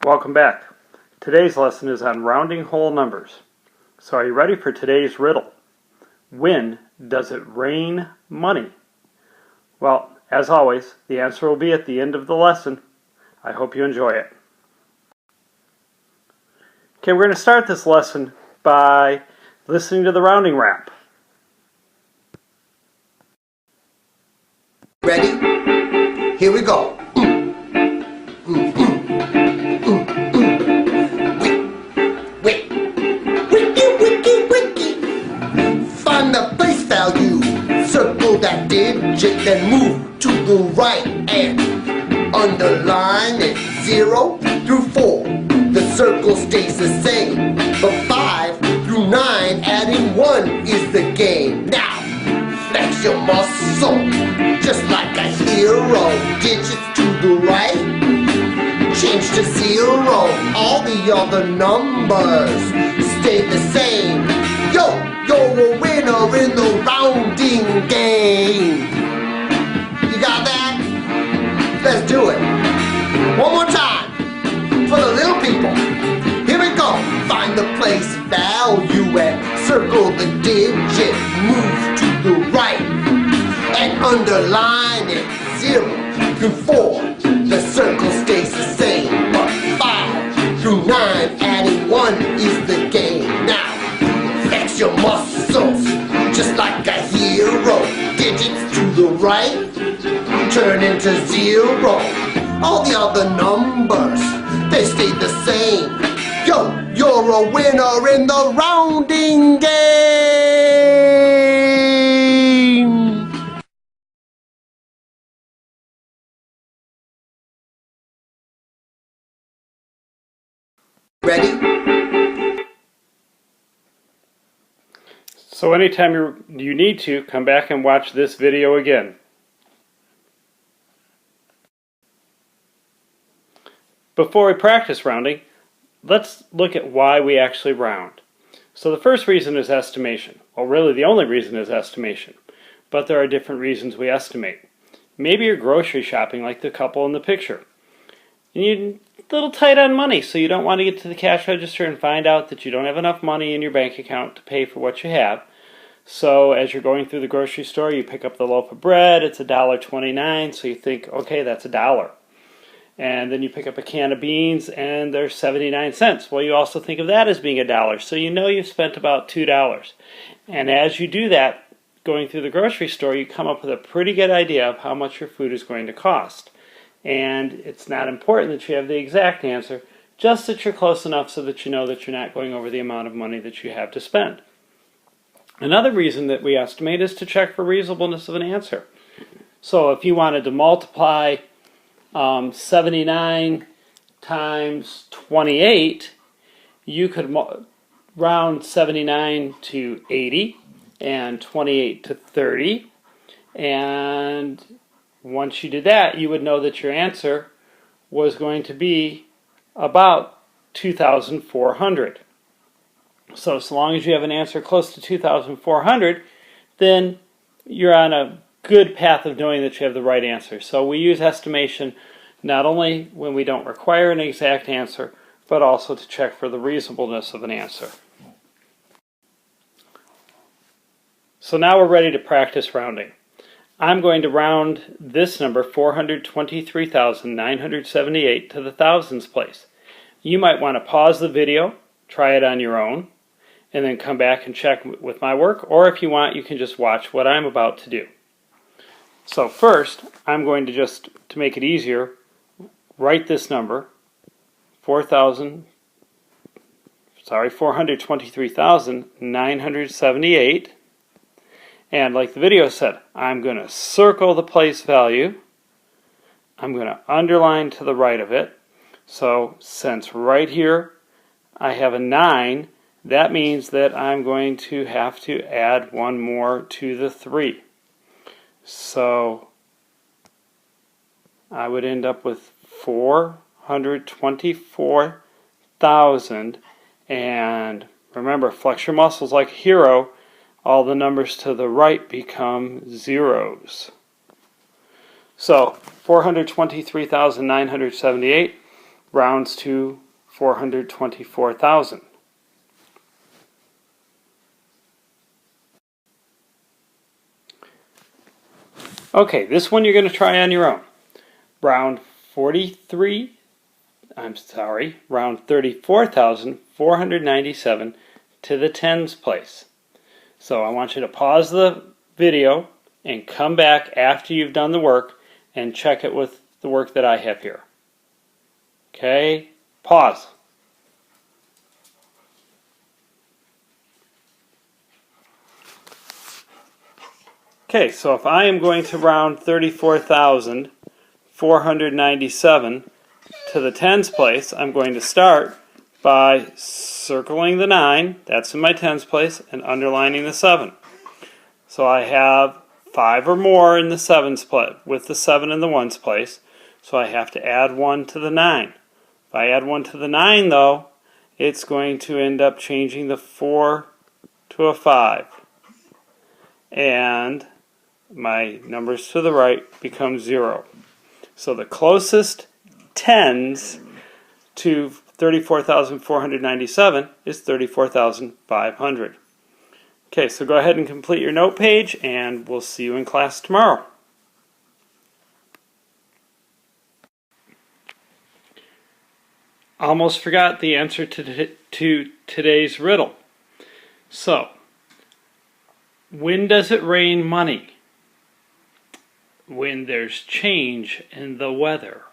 Welcome back. Today's lesson is on rounding whole numbers. So are you ready for today's riddle? When does it rain money? Well, as always, the answer will be at the end of the lesson. I hope you enjoy it. Okay, we're going to start this lesson by listening to the rounding rap. Ready? Here we go. Find the place value. Circle that digit, then move to the right and underline it. 0 through 4. The circle stays the same. But 5 through 9, adding 1 is the game. Now, flex your muscle, just like a hero. Digits to the right, change to 0. All the other numbers stay the same. Yo, you're a winner in the rounding game. You got that? Let's do it. One more time for the little people. Here we go. Find the place value and circle the digit. Move to the right and underline it. 0 through 4. The circle stays the same. But 5 through 9, adding 1 is the game. Now, flex your muscles, just like a hero. Digits to the right, turn into 0. All the other numbers, they stay the same. Yo, you're a winner in the rounding game. Ready? So anytime you need to, come back and watch this video again. Before we practice rounding, let's look at why we actually round. So the first reason is estimation. Well, really the only reason is estimation. But there are different reasons we estimate. Maybe you're grocery shopping like the couple in the picture. And you're a little tight on money, so you don't want to get to the cash register and find out that you don't have enough money in your bank account to pay for what you have. So as you're going through the grocery store, you pick up the loaf of bread. It's $1.29, so you think, okay, that's $1. And then you pick up a can of beans and they're 79 cents. Well, you also think of that as being $1. So you know you've spent about $2. And as you do that, going through the grocery store, you come up with a pretty good idea of how much your food is going to cost. And it's not important that you have the exact answer, just that you're close enough so that you know that you're not going over the amount of money that you have to spend. Another reason that we estimate is to check for reasonableness of an answer. So if you wanted to multiply 79 times 28, you could round 79 to 80 and 28 to 30, and once you did that, you would know that your answer was going to be about 2,400. So as long as you have an answer close to 2,400, then you're on a good path of knowing that you have the right answer. So we use estimation not only when we don't require an exact answer, but also to check for the reasonableness of an answer. So now we're ready to practice rounding. I'm going to round this number, 423,978, to the thousands place. You might want to pause the video, try it on your own, and then come back and check with my work, or if you want, you can just watch what I'm about to do. So first, I'm going to just, to make it easier, write this number, 423,978, and like the video said, I'm going to circle the place value. I'm going to underline to the right of it. So since right here I have a 9, that means that I'm going to have to add one more to the 3. So I would end up with 424,000, and remember, flex your muscles like a hero. All the numbers to the right become zeros. So 423,978 rounds to 424,000. Okay, this one you're going to try on your own. Round 34,497 to the tens place. So I want you to pause the video and come back after you've done the work and check it with the work that I have here. Okay, pause. Okay, so if I am going to round 34,497 to the tens place, I'm going to start by circling the 9, that's in my tens place, and underlining the 7. So I have 5 or more in the sevens place, with the 7 in the ones place, so I have to add 1 to the 9. If I add 1 to the 9 though, it's going to end up changing the 4 to a 5. And my numbers to the right become 0. So the closest tens to 34,497 is 34,500. Okay, so go ahead and complete your note page, and we'll see you in class tomorrow. Almost forgot the answer to today's riddle. So, when does it rain money? When there's change in the weather.